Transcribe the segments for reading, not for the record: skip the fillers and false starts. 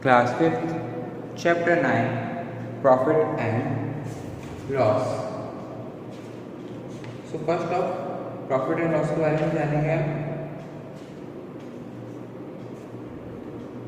Class 5th, Chapter 9, Profit and Loss. So first of Profit and Loss के बारे में जानेंगे हम।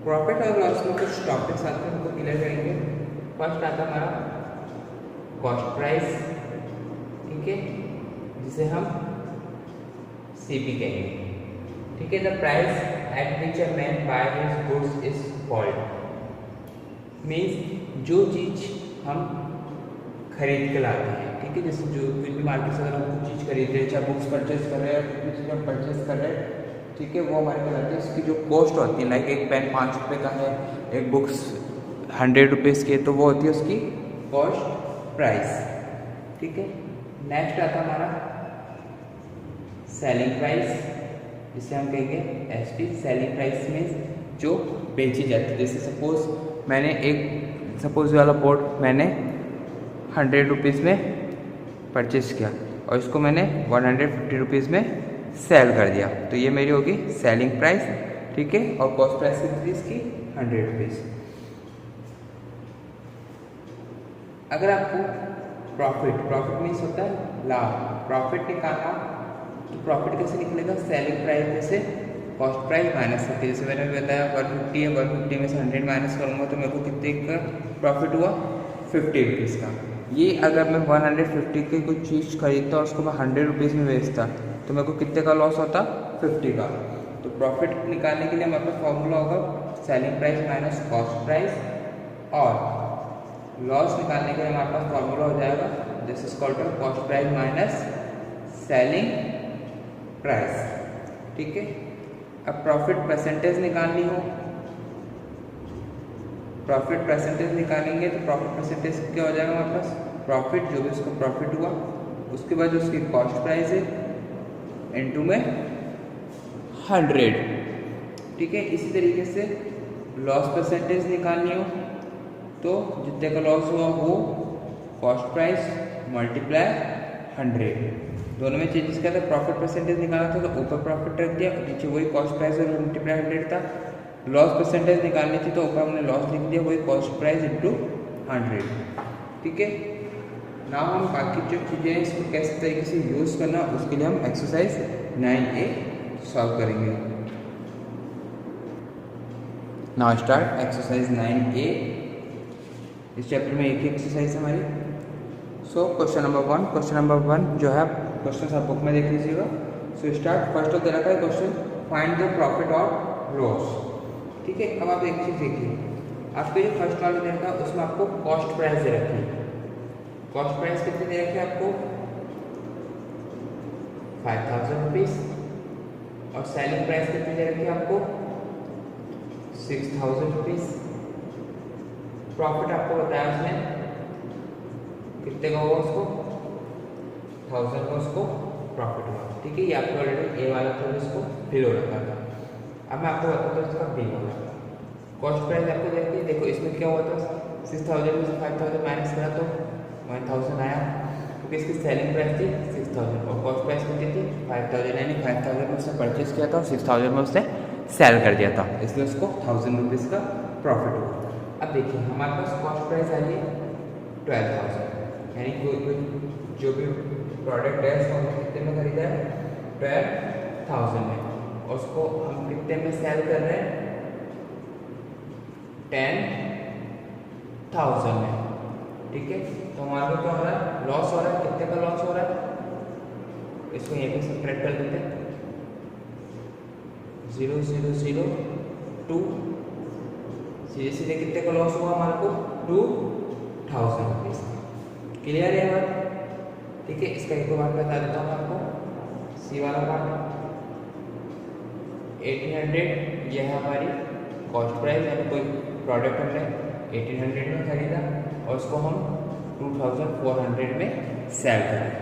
प्रॉफिट और लॉस में कुछ टॉपिक्स आते हैं, उनको क्लियर करेंगे। फर्स्ट आता है हमारा कॉस्ट प्राइस, ठीक है, जिसे हम सीपी कहेंगे, ठीक है। The price at which a man by his goods is called, means जो चीज़ हम खरीद के लाते हैं, ठीक है। जैसे जो कोई भी मार्केट से अगर हम कुछ चीज़ खरीद रहे हैं, चाहे बुक्स परचेज कर रहे हैं, कोई चीज़ हम परचेज कर रहे हैं, ठीक है, वो हमारे को लाते हैं। इसकी जो कॉस्ट होती है, लाइक एक पेन 5 रुपये का है, एक बुक्स 100 रुपीज़ की है, तो वो होती है उसकी कॉस्ट प्राइस, ठीक है। नेक्स्ट आता हमारा सेलिंग प्राइस, जिसे हम कहेंगे एसपी। सेलिंग प्राइस में जो बेची जाती है, जैसे सपोज वाला बोर्ड मैंने 100 रुपीज़ में परचेज किया और इसको मैंने 150 रुपीज़ में सेल कर दिया, तो ये मेरी होगी सेलिंग प्राइस, ठीक है। और कॉस्ट प्राइस कितनी थी इसकी 100 रुपीज़। अगर आपको प्रॉफिट मीन्स होता है लाभ, प्रॉफिट निकालना, तो प्रॉफिट कैसे निकलेगा? सेलिंग प्राइस में से कॉस्ट प्राइस माइनस करके, जैसे मैंने बताया 150 है, 150 में से 100 माइनस करूँगा तो मेरे को कितने का प्रॉफिट हुआ? 50 रुपीज़ का। ये अगर मैं 150 की कोई चीज़ खरीदता और उसको मैं 100 रुपीज़ में बेचता तो मेरे को कितने का लॉस होता? 50 का। तो प्रॉफिट निकालने के लिए हमारे पास फॉर्मूला होगा selling price minus cost price, और लॉस निकालने के लिए हमारे पास फॉर्मूला हो जाएगा this is called cost price minus selling price, ठीक है। अब प्रॉफिट परसेंटेज निकालनी हो, प्रॉफिट परसेंटेज निकालेंगे तो प्रॉफिट परसेंटेज क्या हो जाएगा हमारे पास? प्रॉफिट जो भी उसको प्रॉफिट हुआ उसके बाद जो उसकी कॉस्ट प्राइस है इनटू में 100, ठीक है। इसी तरीके से लॉस परसेंटेज निकालनी हो तो जितने का लॉस हुआ वो कॉस्ट प्राइस मल्टीप्लाई 100, दोनों में चेंजेस क्या था? प्रॉफिट परसेंटेज निकाला था तो ऊपर प्रॉफिट रख दिया, नीचे वही कॉस्ट प्राइस और मल्टीप्लाई 100 था। लॉस परसेंटेज निकालनी थी तो ऊपर हमने लॉस लिख दिया, वही कॉस्ट प्राइस इंटू 100, ठीक है। ना हम बाकी जो चीज़ें हैं इसको कैसे तरीके से यूज़ करना, उसके लिए हम एक्सरसाइज 9A सॉल्व करेंगे। Now start exercise 9A। इस चैप्टर में एक ही एक्सरसाइज है हमारी। सो क्वेश्चन नंबर 1 जो है क्वेश्चन आप बुक में देख लीजिएगा। सो स्टार्ट फर्स्ट ऑफ दे रखा है क्वेश्चन फाइंड द प्रॉफिट और लॉस, ठीक है। अब आप एक चीज़ देखिए, आपके जो फर्स्ट वाला दे रखा है उसमें आपको कॉस्ट प्राइस दे रखी है। कॉस्ट प्राइस कितनी दे रखी है आपको? 5000 रुपीज़। और सेलिंग प्राइस कितनी दे रखी है आपको? 6000 रुपीज़। प्रॉफिट आपको बताया उसने कितने का हुआ, उसको 1000 का उसको प्रॉफिट हुआ, ठीक है। ये आपको ऑलरेडी ए वाला तो इसको फिल हो रखा था। अब मैं आपको बताता हूँ इसका बी वाला कॉस्ट प्राइस। आपको देखिए, देखो इसमें क्या हुआ था? 6000 में से 5000 माइनस करा तो 1000 आया, क्योंकि इसकी सेलिंग प्राइस थी 6000 और कॉस्ट प्राइस कितनी थी? 5000, यानी 5000 में उसने परचेज किया था और 6000 में उसने सेल कर दिया था, इसलिए उसको 1000 रुपीज़ का प्रॉफिट हुआ। अब देखिए हमारे पास कॉस्ट प्राइस आ रही है 12000, यानी कोई जो भी प्रोडक्ट है उसको हमने कितने में खरीदा है? 12000 में, और उसको हम कितने में सेल कर रहे हैं? 10000 में, ठीक है। तो हमारे को क्या हो रहा है? लॉस हो रहा है। कितने का लॉस हो रहा है? इसको यहीं पे सब्ट्रैक्ट कर देते हैं, 0,002, सीधे सीधे कितने का लॉस हुआ हमारे को? 2000 रुपीज़। क्लियर है बात, ठीक है। इसका एक बार बता देता हूँ आपको। सी वाला पार्ट 1800, यह है हमारी कॉस्ट प्राइस, यानी कोई प्रोडक्ट हमने 1800 में खरीदा और उसको हम 2400 में सेल करें,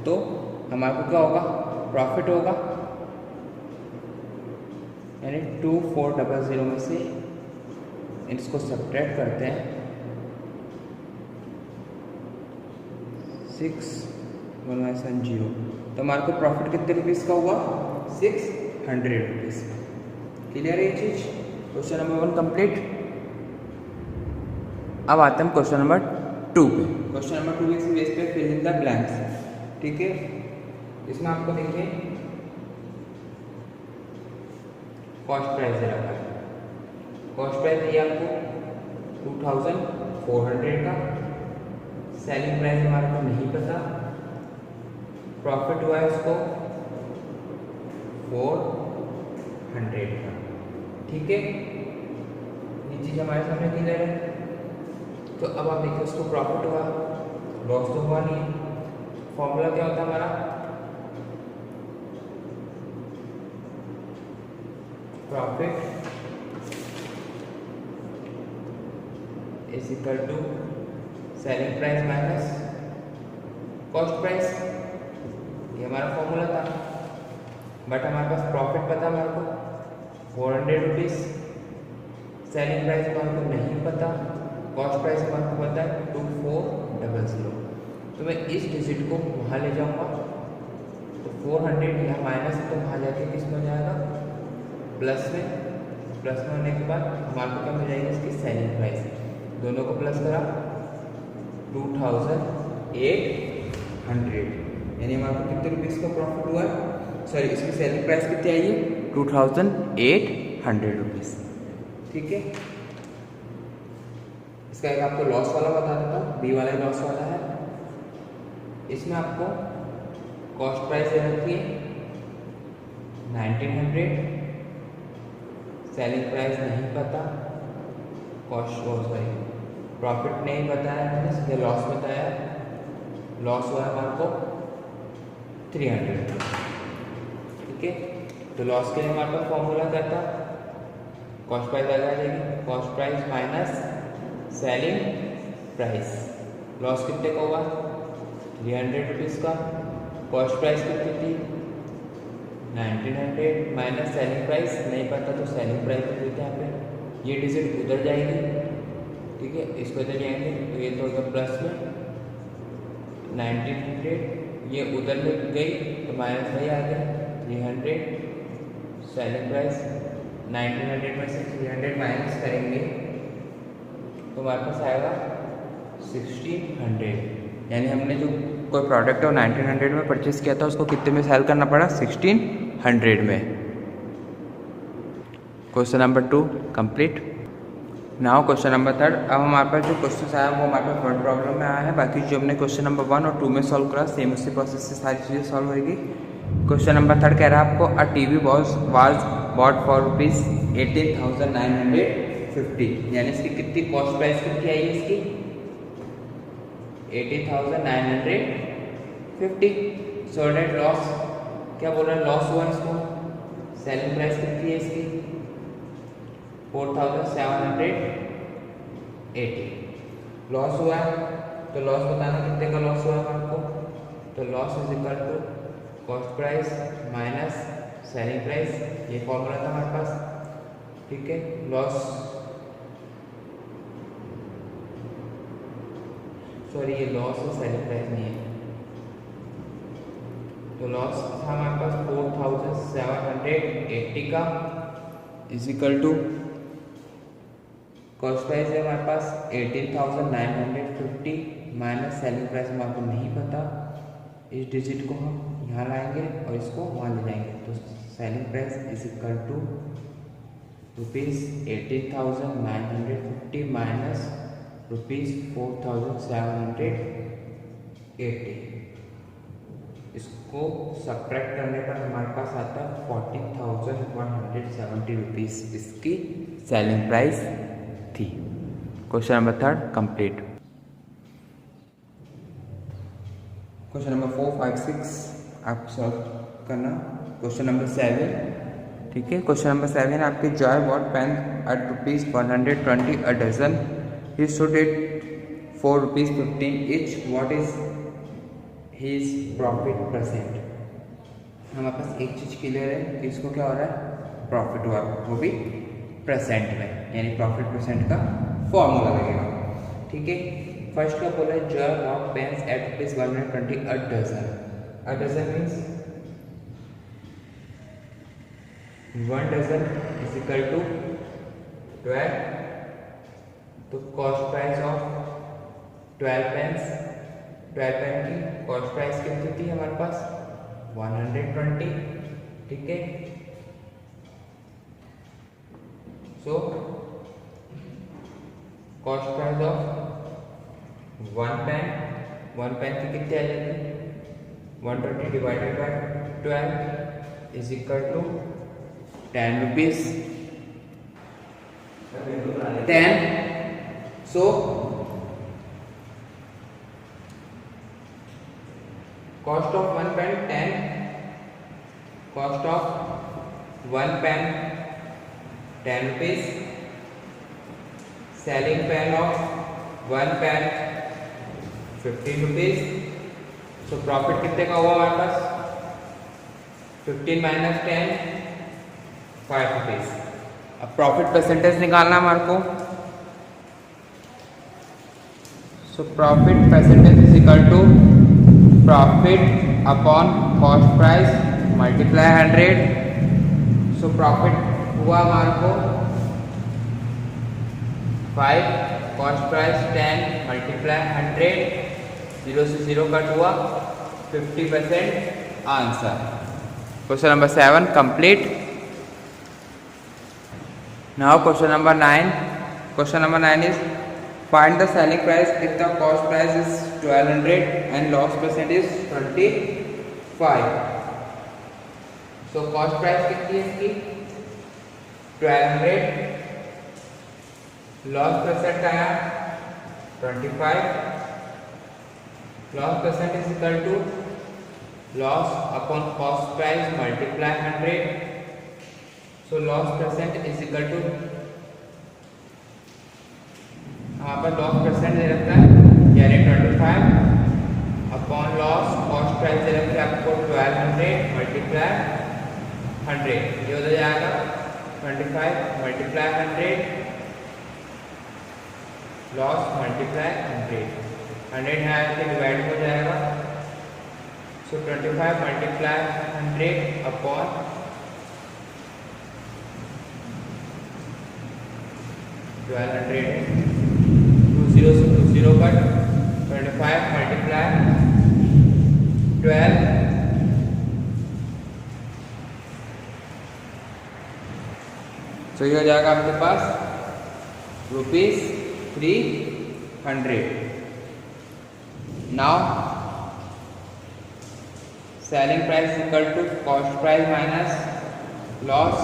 तो हमारे को क्या होगा? प्रॉफिट होगा, यानी 2400 में से इसको सब्ट्रैक्ट करते हैं 6110, तो हमारे को प्रॉफिट कितने रुपीज़ का हुआ? 600 रुपीज़। क्लियर है ये चीज़? Question number 1 complete. अब आते हैं क्वेश्चन नंबर 2 पे। क्वेश्चन नंबर 2 इस बेस पे फिल इन द ब्लैंक्स, ठीक है। इसमें आपको देखिए कॉस्ट प्राइस दे रखा है। कॉस्ट प्राइस दिया आपको 2400 का, सेलिंग प्राइस हमारे को नहीं पता, प्रॉफिट हुआ है उसको 400 का, ठीक है। ये चीज़ हमारे सामने क्लियर है। तो अब आप देखिए उसको प्रॉफिट हुआ, लॉस तो हुआ नहीं है। फॉर्मूला क्या होता है हमारा, profit is equal to selling price minus cost price, ये हमारा फॉर्मूला था। बट हमारे पास प्रॉफिट पता हमारे को 400 रुपीज़, सेलिंग प्राइस हमारे को नहीं पता, कॉस्ट प्राइस हमारे को पता है 2400। तो मैं इस डिजिट को वहाँ ले जाऊँगा, तो 400 यहाँ माइनस है, तो वहाँ जाके किस में हो जाएगा, प्लस में। प्लस में होने के बाद हमारे को क्या मिल जाएगी, इसकी सेलिंग प्राइस। दोनों को प्लस करा 2800, यानी हमारे को कितने रुपीज़ का प्रॉफिट हुआ है, सॉरी इसकी सेलिंग प्राइस कितनी आई है 2800 रुपीज़, ठीक है। इसका एक आपको लॉस वाला बता देता हूँ, बी वाला लॉस वाला है। इसमें आपको कॉस्ट प्राइस दे रखी है 1900, सेलिंग प्राइस नहीं पता, कॉस्ट सॉरी प्रॉफिट नहीं बताया मैंने, सीधे लॉस बताया। लॉस हुआ है हमारे को 300, ठीक है। तो लॉस के लिए हमारे पास फॉर्मूला क्या था, कॉस्ट प्राइस आ जाएगी, cost price minus selling price. Loss कितने का हुआ 300 रुपीज़ का, कॉस्ट प्राइस कितनी थी 1900 माइनस सेलिंग प्राइस नहीं पता, तो सेलिंग प्राइस दे देते हैं यहाँ पे। ये डिजिट उधर जाएगी, ठीक है, इसको इधर जाएंगे तो ये तो होगा प्लस में 1900, ये उधर ले गई तो माइनस वही आ गया 300, सेलिंग प्राइस 1900 में से 300 माइनस करेंगे तो हमारे पास आएगा 1600। यानी हमने जो कोई प्रोडक्ट है 1900 में परचेस किया था, उसको कितने में सेल करना पड़ा 1600 में। Question number 2 complete. Now question number 3। अब हमारे पास जो क्वेश्चन आया वो हमारे पास वर्ड प्रॉब्लम में आया है। बाकी जो हमने क्वेश्चन नंबर 1 और 2 में सॉल्व करा सेम उसी प्रोसेस से सारी चीज़ें सॉल्व होगी। क्वेश्चन नंबर 3 कह रहा है आपको a TV was bought for rupees 18,950, यानी इसकी कितनी कॉस्ट प्राइस कितनी आई है इसकी 18,950। सो डेट लॉस क्या बोल रहा है, लॉस हुआ इसको, सेलिंग प्राइस कितनी है इसकी 4,780। लॉस हुआ है तो लॉस बताना कितने का लॉस हुआ है आपको, तो loss is equal to cost price minus selling price, ये फॉर्मूला था हमारे पास, ठीक है। लॉस सॉरी ये लॉस और सेलिंग प्राइस नहीं है, तो लॉस था हमारे पास 4,780 का is equal to cost price है हमारे पास 18,950 माइनस सेलिंग प्राइस हमारे को नहीं पता। इस डिजिट को हम यहाँ लाएंगे और इसको वहाँ ले जाएंगे, तो selling price is equal to rupees 18,950 माइनस रुपीज़ 4,780। इसको सब्ट्रैक्ट करने पर हमारे पास आता है 14,170 रुपीज़ इसकी सेलिंग प्राइस थी। Question number 3 complete. Question number 4, 5, 6 आप सॉल्व करना। क्वेश्चन नंबर 7, ठीक है। क्वेश्चन नंबर 7 आपके Joy bought pen at ₹120 a dozen, he sold it for ₹15 each, what is his profit %? हमारे पास एक चीज़ क्लियर है कि इसको क्या हो रहा है, प्रॉफिट हुआ, वो भी परसेंट में, यानी प्रॉफिट परसेंट का फॉर्मूला लगेगा, ठीक है। फर्स्ट क्या बोला है, Joy bought pens at ₹120 a dozen. A dozen means 1 dozen is equal to 12 तो cost price of 12 pens, 12 pen की कॉस्ट प्राइस कितनी थी हमारे पास 120, ठीक है। So cost price of 1 pen की कितनी आ जाती 120 divided by 12 is equal to 10 rupees 10। So cost of 1 pen 10, cost of 1 pen 10 rupees, selling pen of 1 pen 15 rupees. So profit कितने का हुआ हमारे पास 15 माइनस 10 5 रुपीज। अब प्रॉफिट परसेंटेज निकालना हमारे को। So profit percentage is equal to profit upon cost price multiply 100। So profit हुआ हमारे को 5, कॉस्ट प्राइस 10 मल्टीप्लाई 100, 0 से 0 कट हुआ 50% answer. Question number 7 complete. Now question number 9। Question number 9 is find the selling price if the cost price is 1200 and loss percent is 25। So cost price कितनी है इसकी 1200, loss percent आया 25, loss percent is equal to loss upon cost price multiply 100। So loss percent is equal to यहाँ पर loss percent दे रखा है यानी 25 अपॉन लॉस कॉस्ट प्राइस दे रखा है आपको 1200 मल्टीप्लाई 100। ये हो जाएगा 25 मल्टीप्लाई 100 लॉस मल्टीप्लाई 100 यहाँ से डिवाइड हो जाएगा। सो 25 मल्टीप्लाई 100 अपॉन 1200 20 से 20 कट 25 मल्टीप्लाई 12 तो ये हो जाएगा आपके पास ₹300। Now selling price equal to cost price minus loss.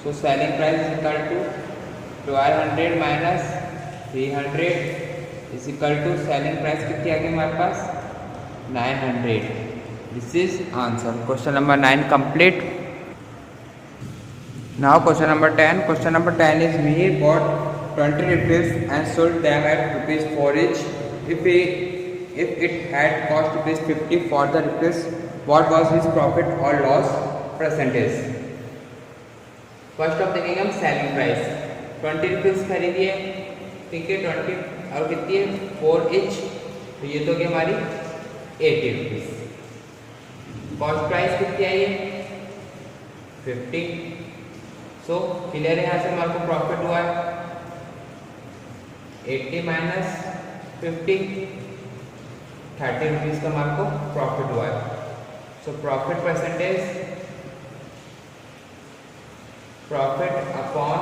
So selling price equal to 1200 minus 300 is equal to selling price कितनी आ गई हमारे पास 900। This is answer. Question number 9 complete. Now question number 10. Question number 10 is Mihir bought 20 ripples and sold them at ₹4 each. If it had cost ₹50 for the ripples, what was his profit or loss percentage? First of देखेंगे हम selling price 20 rupees खरीदी है, ठीक है 20 और कितनी है 4 each, तो ये तो क्या हमारी 80 रुपीज़। कॉस्ट प्राइस कितनी आई है 50। सो क्लियर है, यहाँ से हमारे को प्रॉफिट हुआ है 80 माइनस 50 30 रुपीज़ का हमारे को प्रॉफिट हुआ है। So profit percentage profit upon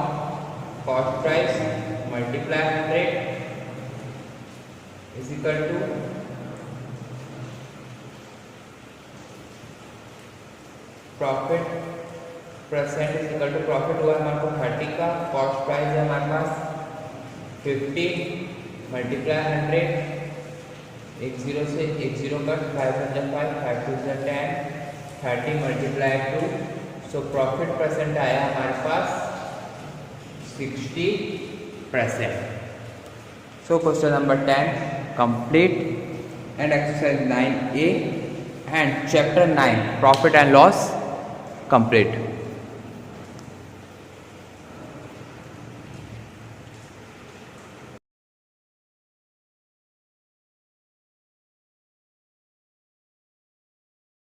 cost price multiply 100 is equal to profit percent is equal to profit हुआ हमारे को 30 का, कॉस्ट प्राइस है हमारे पास 50 मल्टीप्लाई 100, 10 से 10 cut 5 5 5 2 10 30 multiply 2। So profit percent आया हमारे पास 60%। So question number 10 complete and exercise 9A and chapter 9 profit and loss complete।